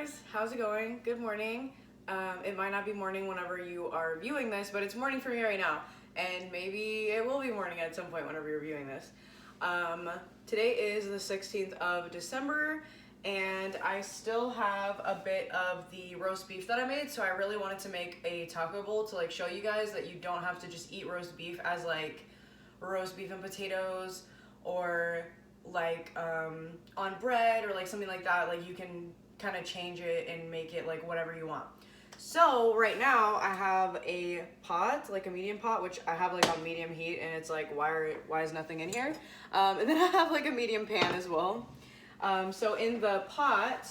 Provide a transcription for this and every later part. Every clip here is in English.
guys, how's it going? Good morning. It might not be morning whenever you are viewing this, but it's morning for me right now, and maybe it will be morning at some point whenever you're viewing this. Today is the 16th of December, and I still have a bit of the roast beef that I made, so I really wanted to make a taco bowl to like show you guys that you don't have to just eat roast beef as like roast beef and potatoes or like on bread or like something like that. Like you can kind of change it and make it like whatever you want. So right now I have a pot, like a medium pot, which I have like on medium heat, and it's like why is nothing in here? And then I have like a medium pan as well. So in the pot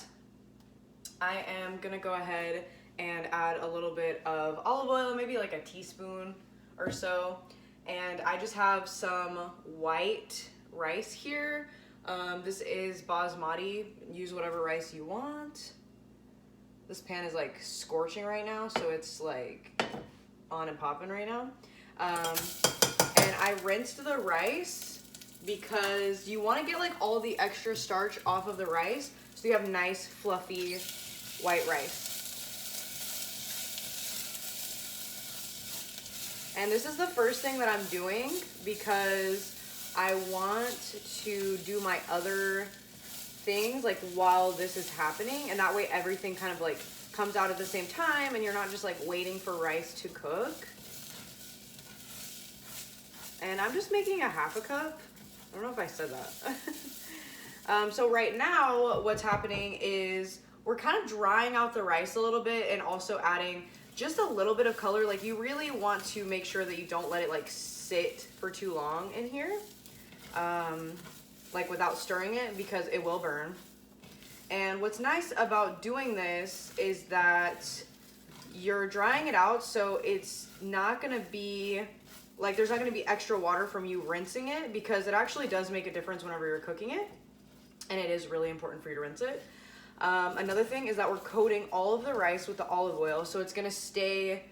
I am gonna go ahead and add a little bit of olive oil, maybe like a teaspoon or so, and I just have some white rice here. This is basmati. Use whatever rice you want. This pan is like scorching right now, so it's like on and popping right now. And I rinsed the rice because you want to get like all the extra starch off of the rice so you have nice fluffy white rice. And this is the first thing that I'm doing because I want to do my other things like while this is happening, and that way everything kind of like comes out at the same time and you're not just like waiting for rice to cook. And I'm just making a half a cup. I don't know if I said that. So right now what's happening is we're kind of drying out the rice a little bit and also adding just a little bit of color. Like you really want to make sure that you don't let it like sit for too long in here. Like without stirring it, because it will burn. And what's nice about doing this is that you're drying it out, so it's not gonna be like there's not gonna be extra water from you rinsing it, because it actually does make a difference whenever you're cooking it, and it is really important for you to rinse it. Another thing is that we're coating all of the rice with the olive oil, so it's gonna stay,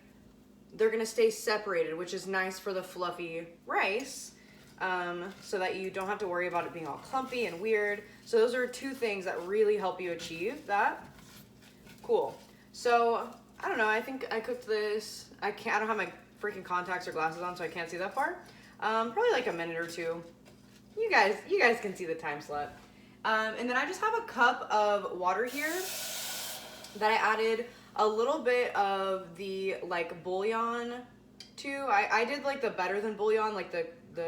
they're gonna stay separated, which is nice for the fluffy rice. So that you don't have to worry about it being all clumpy and weird. So those are two things that really help you achieve that. Cool. So I don't know, I think I cooked this, I don't have my freaking contacts or glasses on, so I can't see that far. Probably like a minute or two. You guys can see the time slot. And then I just have a cup of water here that I added a little bit of the like bouillon to. I did like the better than bouillon, like the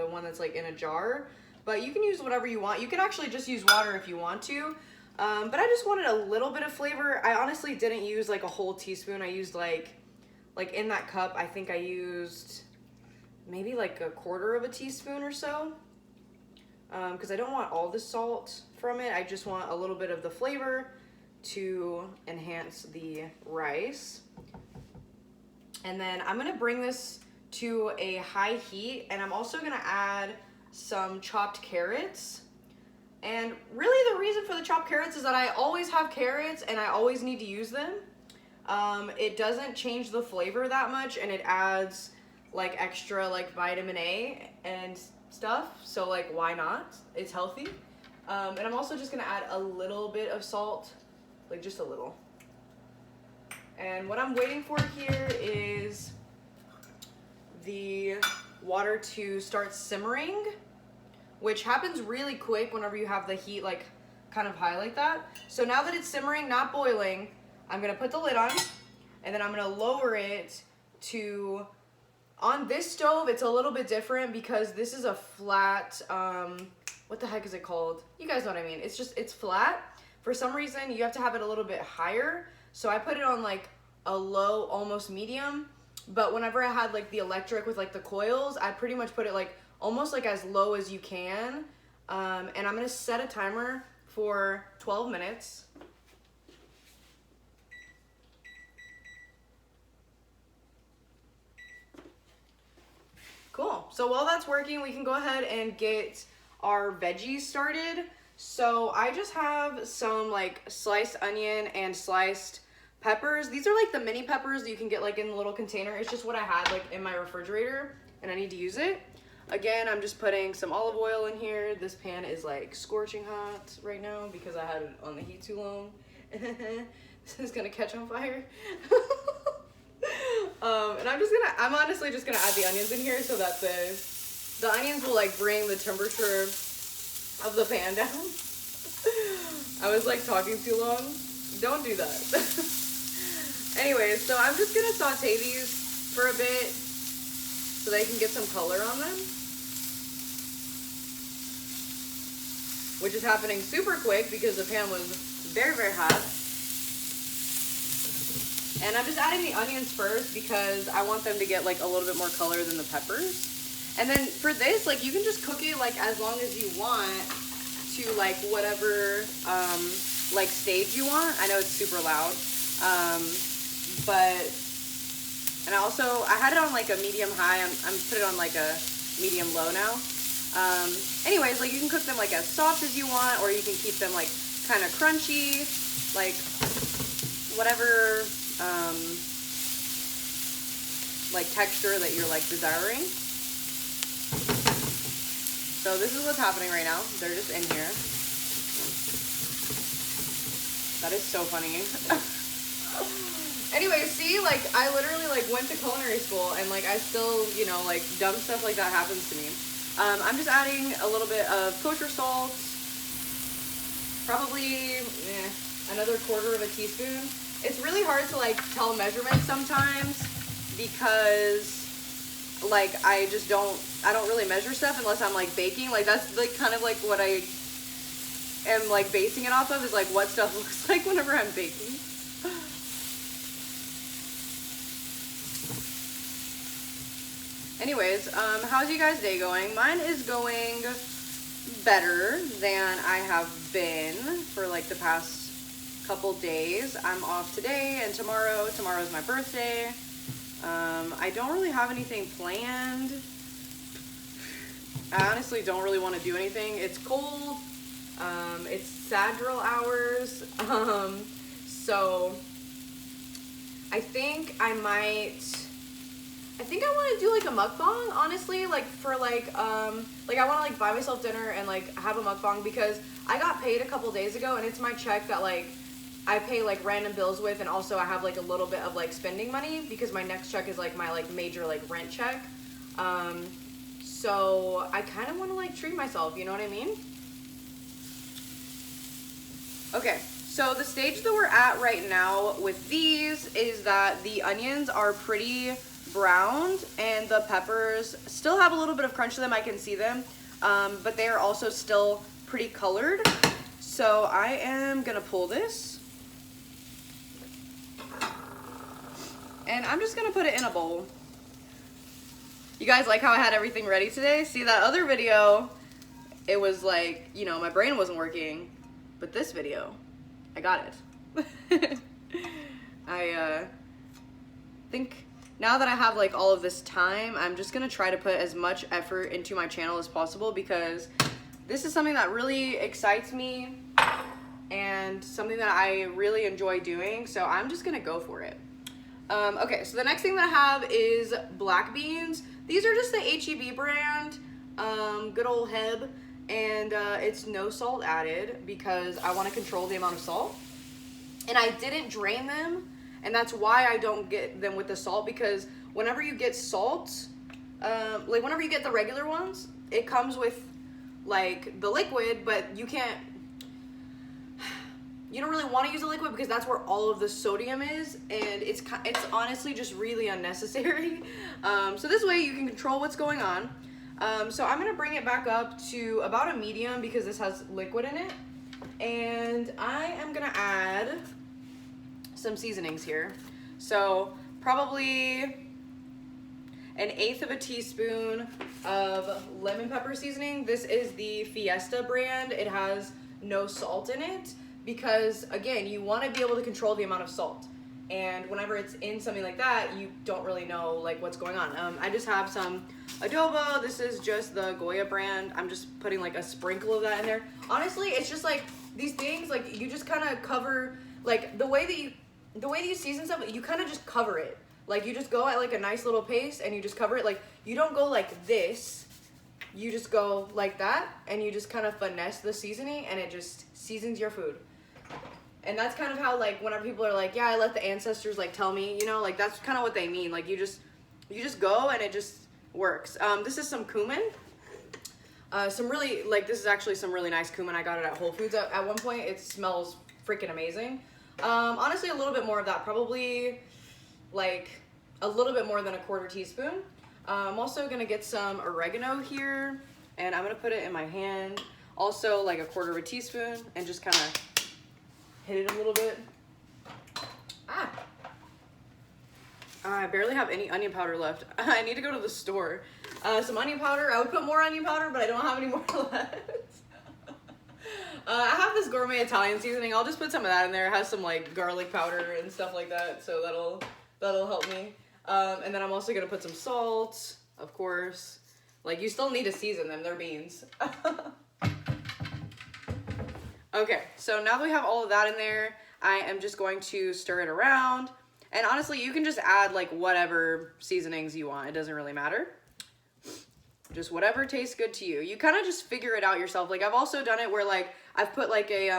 one that's like in a jar, but you can use whatever you want. You can actually just use water if you want to, but I just wanted a little bit of flavor. I honestly didn't use like a whole teaspoon. I used like in that cup, I think I used maybe like a quarter of a teaspoon or so, because I don't want all the salt from it. I just want a little bit of the flavor to enhance the rice. And then I'm gonna bring this to a high heat, and I'm also gonna add some chopped carrots. And really the reason for the chopped carrots is that I always have carrots and I always need to use them. It doesn't change the flavor that much, and it adds like extra like vitamin A and stuff, so like why not? It's healthy. And I'm also just gonna add a little bit of salt, like just a little. And what I'm waiting for here is the water to start simmering, which happens really quick whenever you have the heat like kind of high like that. So now that it's simmering, not boiling, I'm gonna put the lid on, and then I'm gonna lower it to, on this stove it's a little bit different because this is a flat, what the heck is it called? You guys know what I mean. It's flat. For some reason you have to have it a little bit higher, so I put it on like a low, almost medium. But whenever I had like the electric with like the coils, I pretty much put it like almost like as low as you can. And I'm gonna set a timer for 12 minutes. Cool. So while that's working, we can go ahead and get our veggies started. So I just have some like sliced onion and sliced peppers. These are like the mini peppers that you can get like in the little container. It's just what I had like in my refrigerator and I need to use it. Again, I'm just putting some olive oil in here. This pan is like scorching hot right now because I had it on the heat too long. This is gonna catch on fire. And I'm honestly just gonna add the onions in here so that the onions will like bring the temperature of the pan down. I was like talking too long. Don't do that. Anyways, so I'm just gonna saute these for a bit so they can get some color on them, which is happening super quick because the pan was very, very hot. And I'm just adding the onions first because I want them to get like a little bit more color than the peppers. And then for this, like you can just cook it like as long as you want to like whatever like stage you want. I know it's super loud. And I had it on like a medium high. I'm put it on like a medium low now. Anyways, like you can cook them like as soft as you want, or you can keep them like kind of crunchy, like whatever like texture that you're like desiring. So this is what's happening right now. They're just in here. That is so funny. Anyway, see, like I literally like went to culinary school and like I still, you know, like dumb stuff like that happens to me. I'm just adding a little bit of kosher salt, probably another 1/4 teaspoon. It's really hard to like tell measurements sometimes because like I don't really measure stuff unless I'm like baking. Like that's like kind of like what I am like basing it off of, is like what stuff looks like whenever I'm baking. Anyways, how's you guys' day going? Mine is going better than I have been for like the past couple days. I'm off today and tomorrow. Tomorrow's my birthday. I don't really have anything planned. I honestly don't really want to do anything. It's cold. It's sad girl hours. So I think I want to do like a mukbang, honestly, like for like I want to like buy myself dinner and like have a mukbang because I got paid a couple days ago and it's my check that like I pay like random bills with, and also I have like a little bit of like spending money because my next check is like my like major like rent check. So I kind of want to like treat myself, you know what I mean? Okay, so the stage that we're at right now with these is that the onions are pretty browned and the peppers still have a little bit of crunch to them. I can see them, but they are also still pretty colored. So I am gonna pull this and I'm just gonna put it in a bowl. You guys like how I had everything ready today? See, that other video, it was like, you know, my brain wasn't working, but this video, I got it. I think now that I have like all of this time, I'm just gonna try to put as much effort into my channel as possible because this is something that really excites me and something that I really enjoy doing. So I'm just gonna go for it. Okay, so the next thing that I have is black beans. These are just the HEB brand, good old Heb, and it's no salt added because I want to control the amount of salt. And I didn't drain them, and that's why I don't get them with the salt, because whenever you get salt, like whenever you get the regular ones, it comes with like the liquid, but you don't really want to use a liquid because that's where all of the sodium is, and it's honestly just really unnecessary. So this way you can control what's going on. So I'm gonna bring it back up to about a medium because this has liquid in it, and I am gonna add some seasonings here. So probably 1/8 teaspoon of lemon pepper seasoning. This is the Fiesta brand. It has no salt in it because, again, you want to be able to control the amount of salt. And whenever it's in something like that, you don't really know like what's going on. I just have some adobo. This is just the Goya brand. I'm just putting like a sprinkle of that in there. Honestly, it's just like these things, like you just kind of cover, like the way that you season stuff, you kind of just cover it. Like you just go at like a nice little pace and you just cover it. Like you don't go like this you just go like that, and you just kind of finesse the seasoning, and it just seasons your food. And that's kind of how, like, whenever people are like, yeah, I let the ancestors, like, tell me, you know, like, that's kind of what they mean. Like, you just go, and it just works. This is some cumin. Some really, like, this is actually some really nice cumin. I got it at Whole Foods at one point. It smells freaking amazing. Honestly, a little bit more of that, probably, like, a little bit more than a 1/4 teaspoon. I'm also gonna get some oregano here, and I'm gonna put it in my hand. Also, like, a 1/4 teaspoon, and just kind of hit it a little bit. I barely have any onion powder left. I need to go to the store. Some onion powder. I would put more onion powder, but I don't have any more left. I have this gourmet Italian seasoning. I'll just put some of that in there. It has some, like, garlic powder and stuff like that, so that'll help me. And then I'm also gonna put some salt, of course. Like, you still need to season them. They're beans. Okay, so now that we have all of that in there, I am just going to stir it around. And honestly, you can just add, like, whatever seasonings you want. It doesn't really matter. Just whatever tastes good to you. You kind of just figure it out yourself. Like, I've also done it where, like, I've put, like, a,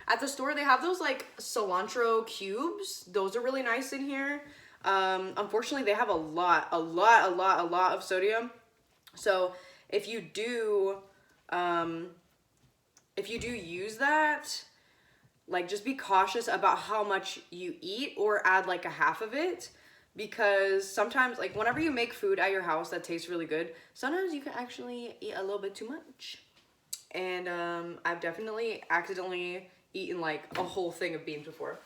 at the store, they have those, like, cilantro cubes. Those are really nice in here. Unfortunately, they have a lot of sodium. So if you do use that, like, just be cautious about how much you eat, or add, like, a half of it, because sometimes, like, whenever you make food at your house that tastes really good, sometimes you can actually eat a little bit too much. And I've definitely accidentally eaten, like, a whole thing of beans before.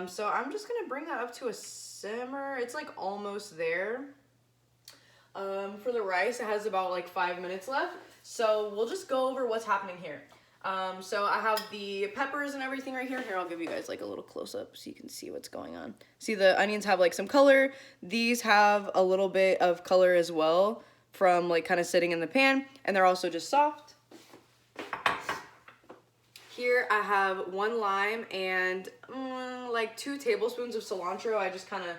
So I'm just gonna bring that up to a simmer. It's, like, almost there. For the rice, it has about, like, 5 minutes left. So we'll just go over what's happening here. So I have the peppers and everything right here. Here, I'll give you guys, like, a little close-up so you can see what's going on. See, the onions have, like, some color. These have a little bit of color as well from, like, kind of sitting in the pan. And they're also just soft. Here I have 1 lime and, like, 2 tablespoons of cilantro. I just kind of,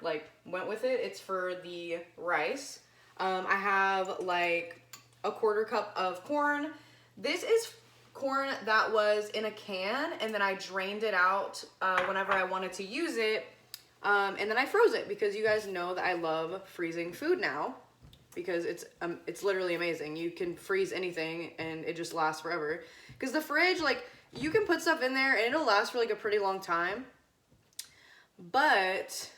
like, went with it. It's for the rice. I have, like, a 1/4 cup of corn. This is corn that was in a can, and then I drained it out whenever I wanted to use it, and then I froze it, because you guys know that I love freezing food now, because it's literally amazing. You can freeze anything and it just lasts forever, because the fridge, like, you can put stuff in there and it'll last for, like, a pretty long time, but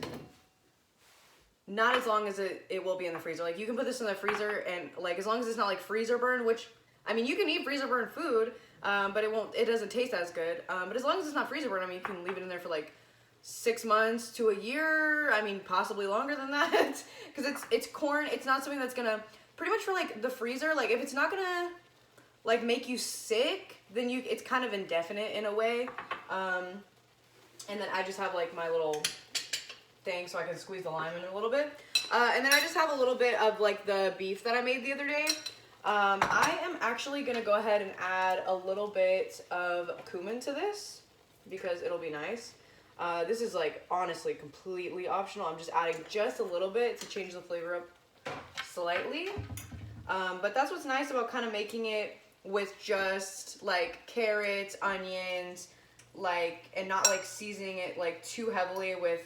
not as long as it will be in the freezer. Like, you can put this in the freezer, and, like, as long as it's not, like, freezer burn, which, I mean, you can eat freezer burn food, but it doesn't taste as good. But as long as it's not freezer burn, I mean, you can leave it in there for, like, 6 months to a year. I mean, possibly longer than that, because it's corn. It's not something that's gonna, pretty much for, like, the freezer, like, if it's not gonna, like, make you sick, then it's kind of indefinite in a way. And then I just have, like, my little thing so I can squeeze the lime in a little bit. And then I just have a little bit of, like, the beef that I made the other day. I am actually gonna go ahead and add a little bit of cumin to this, because it'll be nice. This is, like, honestly completely optional. I'm just adding just a little bit to change the flavor up slightly. But that's what's nice about kind of making it with just, like, carrots, onions, like, and not, like, seasoning it, like, too heavily with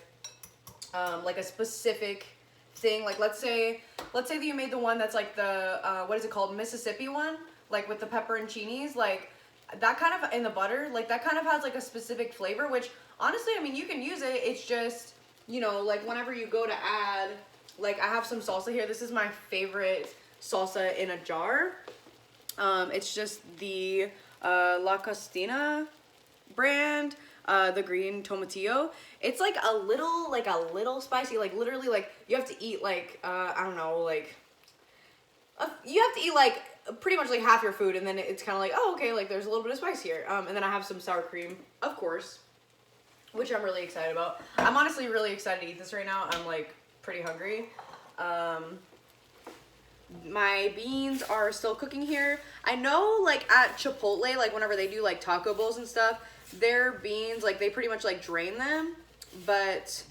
like, a specific thing. Like, let's say that you made the one that's, like, the what is it called, Mississippi one, like, with the pepperoncinis, like, that kind of, in the butter, like, that kind of has, like, a specific flavor, which honestly, I mean, you can use it. It's just, you know, like, whenever you go to add, like, I have some salsa here. This is my favorite salsa in a jar. It's just the La Costina brand, the green tomatillo. It's, like, a little spicy, like, literally, like, you have to eat, like, I don't know, like, you have to eat, like, pretty much, like, half your food, and then it's kind of like, oh, okay, like, there's a little bit of spice here. And then I have some sour cream, of course, which I'm really excited about. I'm honestly really excited to eat this right now. I'm, like, pretty hungry. My beans are still cooking here. I know, like, at Chipotle, like, whenever they do, like, taco bowls and stuff, their beans, like, they pretty much, like, drain them. But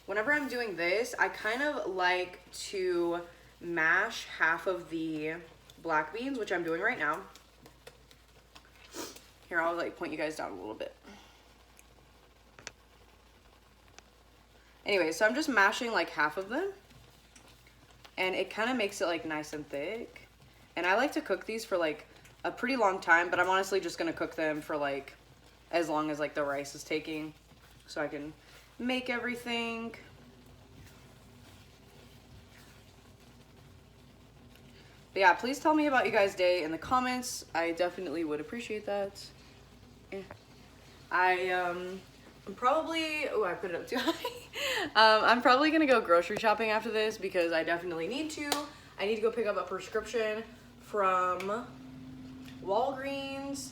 whenever I'm doing this, I kind of like to mash half of the black beans, which I'm doing right now. Here, I'll like point you guys down a little bit. Anyway, so I'm just mashing like half of them, and it kind of makes it like nice and thick. And I like to cook these for like a pretty long time, but I'm honestly just gonna cook them for like as long as like the rice is taking, so I can make everything. But yeah, please tell me about you guys' day in the comments. I definitely would appreciate that. I'm probably, oh, I put it up too high. I'm probably gonna go grocery shopping after this because I definitely need to. I need to go pick up a prescription from Walgreens.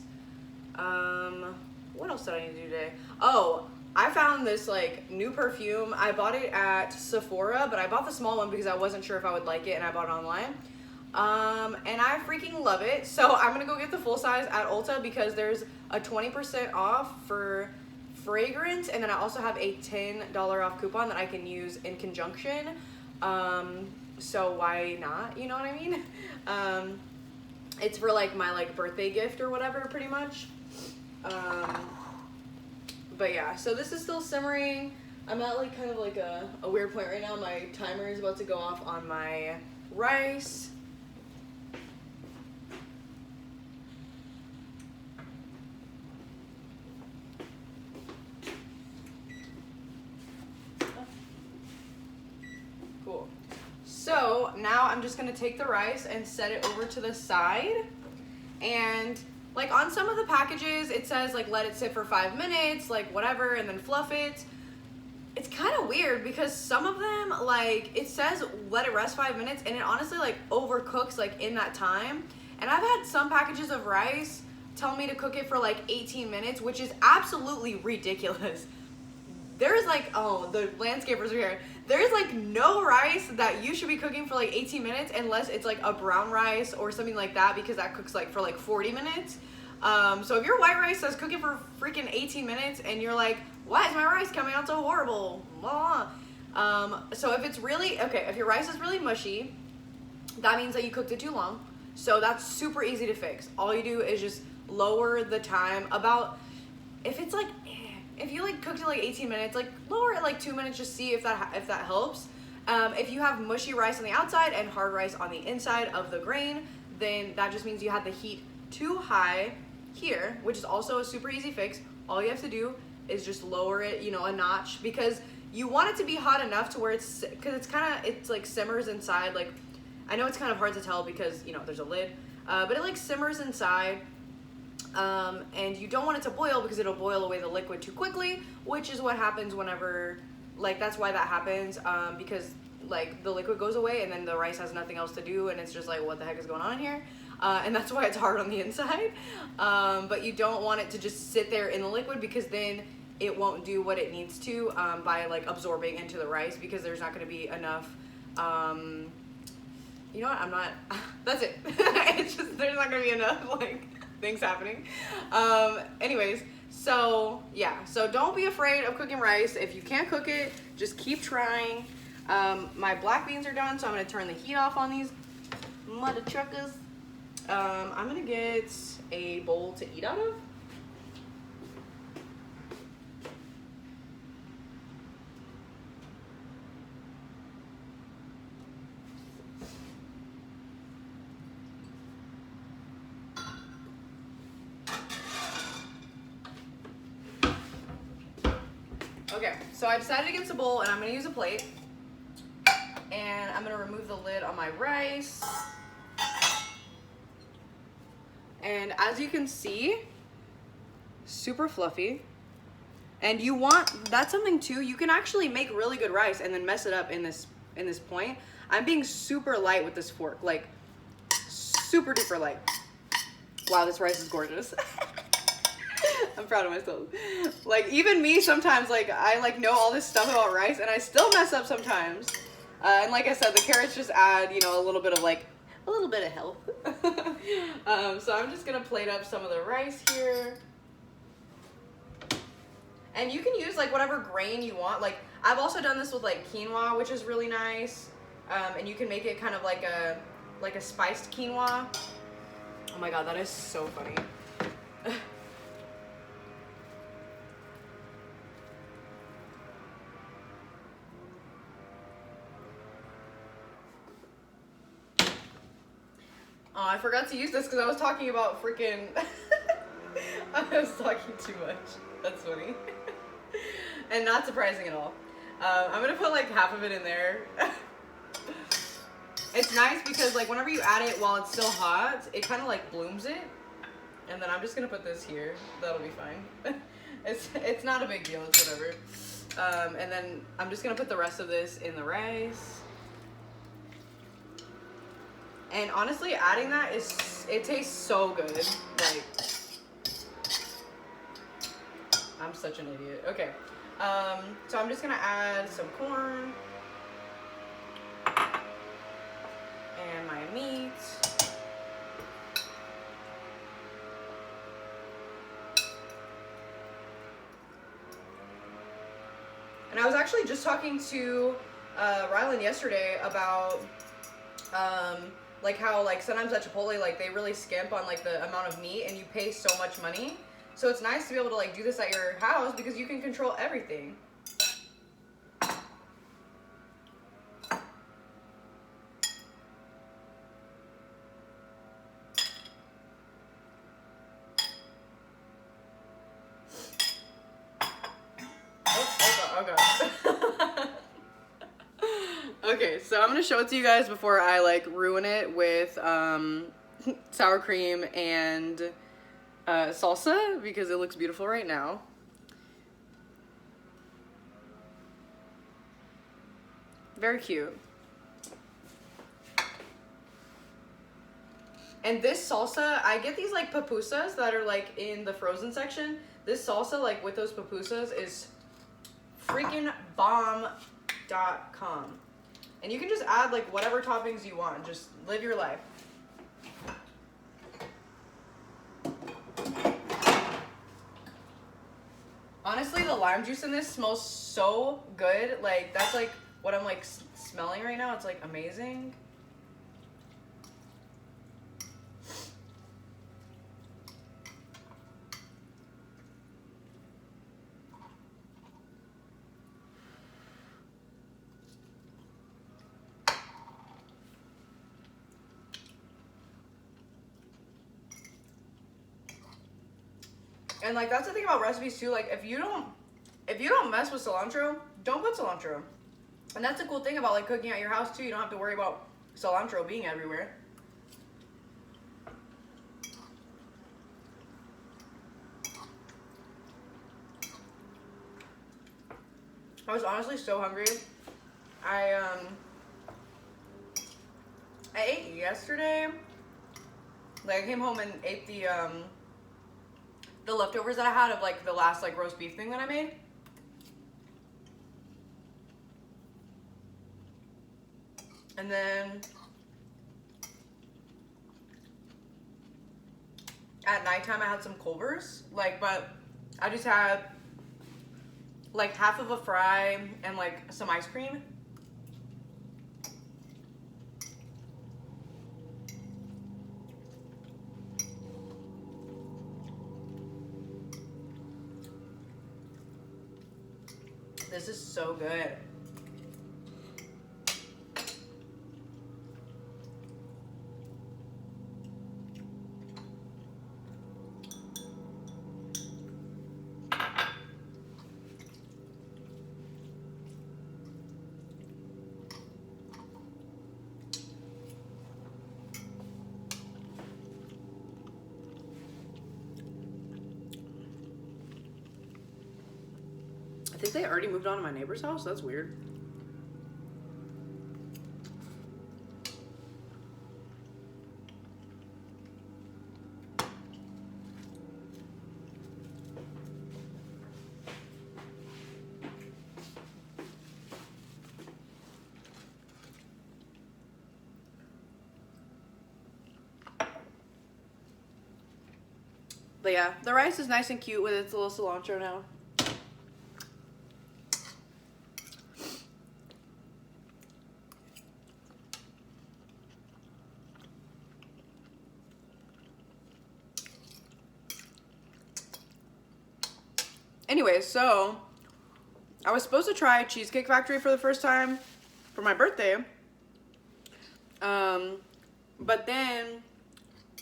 What else did I need to do today? Oh, I found this like new perfume. I bought it at Sephora, but I bought the small one because I wasn't sure if I would like it, and I bought it online. And I freaking love it. So I'm gonna go get the full size at Ulta because there's a 20% off for fragrance, and then I also have a $10 off coupon that I can use in conjunction. So why not? You know what I mean? It's for like my like birthday gift or whatever, pretty much. But yeah, so this is still simmering. I'm at like kind of like a weird point right now. My timer is about to go off on my rice. Cool. So now I'm just gonna take the rice and set it over to the side. And like on some of the packages, it says like let it sit for 5 minutes, like whatever, and then fluff it. It's kind of weird because some of them, like it says let it rest 5 minutes, and it honestly like overcooks like in that time. And I've had some packages of rice tell me to cook it for like 18 minutes, which is absolutely ridiculous. There's like, oh, the landscapers are here. There's like no rice that you should be cooking for like 18 minutes unless it's like a brown rice or something like that, because that cooks like for like 40 minutes. So if your white rice says cooking for freaking 18 minutes and you're like, why is my rice coming out so horrible? Blah. So if it's really, okay, if your rice is really mushy, that means that you cooked it too long. So that's super easy to fix. All you do is just lower the time about, if it's like, if you like cooked it like 18 minutes, like lower it like 2 minutes, just see if that helps. If you have mushy rice on the outside and hard rice on the inside of the grain, then that just means you had the heat too high here, which is also a super easy fix. All you have to do is just lower it, you know, a notch, because you want it to be hot enough to where it's, because it's like simmers inside. Like, I know it's kind of hard to tell because, you know, there's a lid, but it like simmers inside. And you don't want it to boil because it'll boil away the liquid too quickly, which is what happens whenever, like, that's why that happens, because like the liquid goes away and then the rice has nothing else to do, and it's just like, what the heck is going on in here? And that's why it's hard on the inside. But you don't want it to just sit there in the liquid, because then it won't do what it needs to by like absorbing into the rice, because there's not going to be enough, you know what, I'm not, that's it. It's just, there's not going to be enough like things happening. Anyways, so yeah, so don't be afraid of cooking rice. If you can't cook it, just keep trying. My black beans are done, so I'm going to turn the heat off on these mother truckers. I'm going to get a bowl to eat out of. Okay, so I decided against a bowl, and I'm going to use a plate. And I'm going to remove the lid on my rice. And as you can see, super fluffy. And you want, that's something too, you can actually make really good rice and then mess it up in this point. I'm being super light with this fork, like super duper light. Wow, this rice is gorgeous. I'm proud of myself. Like, even me sometimes, like, I like know all this stuff about rice and I still mess up sometimes. And like I said, the carrots just add, you know, a little bit of help. So I'm just gonna plate up some of the rice here. And you can use like whatever grain you want. Like, I've also done this with like quinoa, which is really nice. And you can make it kind of like a like a spiced quinoa. Oh my god, that is so funny. Oh, I forgot to use this because I was talking about freaking... I was talking too much. That's funny. And not surprising at all. I'm gonna put like half of it in there. It's nice because like whenever you add it while it's still hot, it kind of like blooms it. And then I'm just gonna put this here. That'll be fine. It's not a big deal. It's whatever. And then I'm just gonna put the rest of this in the rice. And honestly, adding that it tastes so good. Like, I'm such an idiot. Okay. So I'm just gonna add some corn and my meat. And I was actually just talking to Rylan yesterday about like how like sometimes at Chipotle like they really skimp on like the amount of meat and you pay so much money. So it's nice to be able to like do this at your house because you can control everything. Okay, so I'm gonna show it to you guys before I like ruin it with sour cream and salsa because it looks beautiful right now. Very cute. And this salsa, I get these like pupusas that are like in the frozen section. This salsa like with those pupusas is freaking bomb.com. And you can just add like whatever toppings you want. Just live your life. Honestly, the lime juice in this smells so good. Like, that's like what I'm like smelling right now. It's like amazing. And like that's the thing about recipes too. Like if you don't mess with cilantro, don't put cilantro. And that's the cool thing about like cooking at your house too. You don't have to worry about cilantro being everywhere. I was honestly so hungry. I ate yesterday. Like I came home and ate the leftovers that I had of like the last like roast beef thing that I made. And then at nighttime I had some Culver's, like, but I just had like half of a fry and like some ice cream. This is so good. I think they already moved on to my neighbor's house. That's weird. But yeah, the rice is nice and cute with its little cilantro now. Anyway, so I was supposed to try Cheesecake Factory for the first time for my birthday. But then,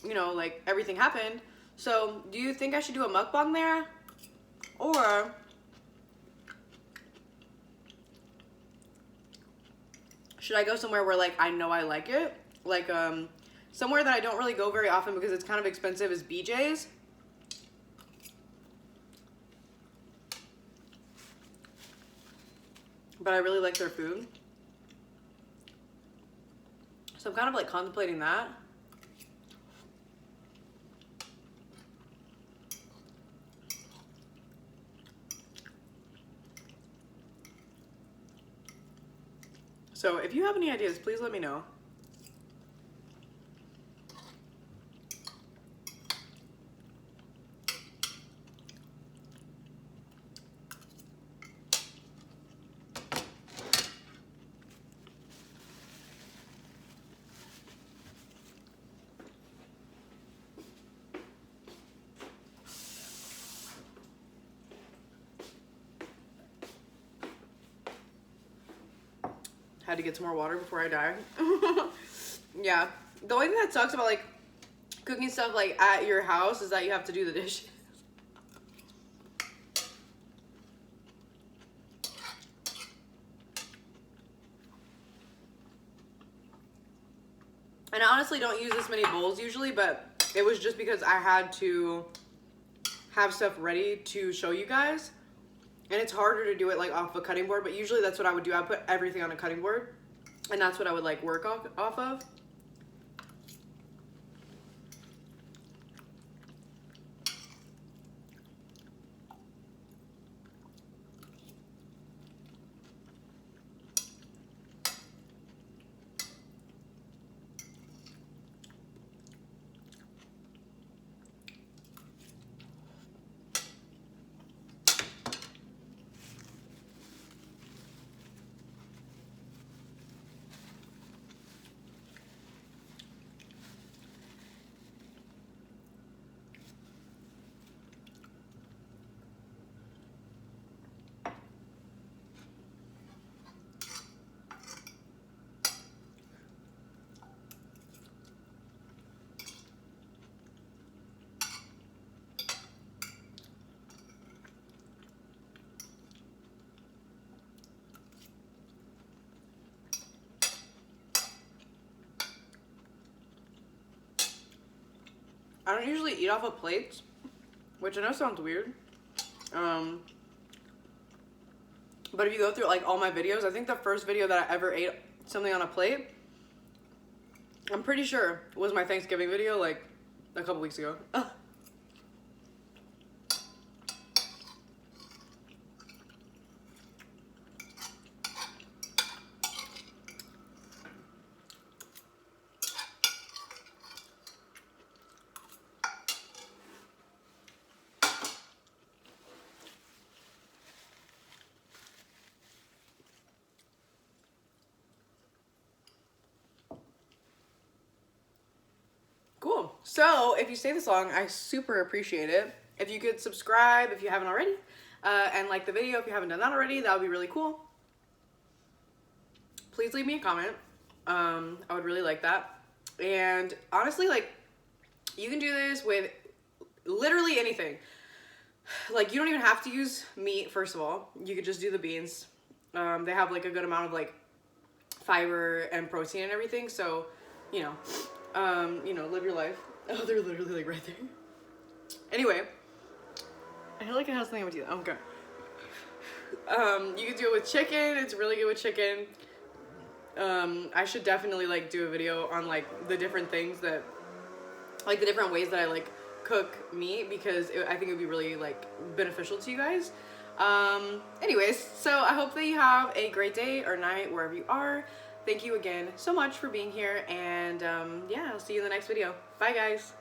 you know, like everything happened. So do you think I should do a mukbang there? Or should I go somewhere where like I know I like it? Like somewhere that I don't really go very often because it's kind of expensive is BJ's. But I really like their food. So I'm kind of like contemplating that. So if you have any ideas, please let me know. Had to get some more water before I die. Yeah. The only thing that sucks about like cooking stuff like at your house is that you have to do the dishes. And I honestly don't use this many bowls usually, but it was just because I had to have stuff ready to show you guys. And it's harder to do it like off a cutting board, but usually that's what I would do. I put everything on a cutting board, and that's what I would like work off of. I don't usually eat off of plates, which I know sounds weird. But if you go through like all my videos, I think the first video that I ever ate something on a plate, I'm pretty sure was my Thanksgiving video like a couple weeks ago. Cool. So if you stay this long, I super appreciate it. If you could subscribe if you haven't already, and like the video if you haven't done that already, that would be really cool. Please leave me a comment. I would really like that. And honestly, like, you can do this with literally anything. Like, you don't even have to use meat, first of all. You could just do the beans. They have like a good amount of like fiber and protein and everything, so you know, live your life. Oh, they're literally like right there. Anyway, I feel like it has something with you. Oh, okay. You can do it with chicken. It's really good with chicken. I should definitely like do a video on like the different things that, like the different ways that I like cook meat, because I think it would be really like beneficial to you guys. Anyways, so I hope that you have a great day or night wherever you are. Thank you again so much for being here, and yeah, I'll see you in the next video. Bye guys.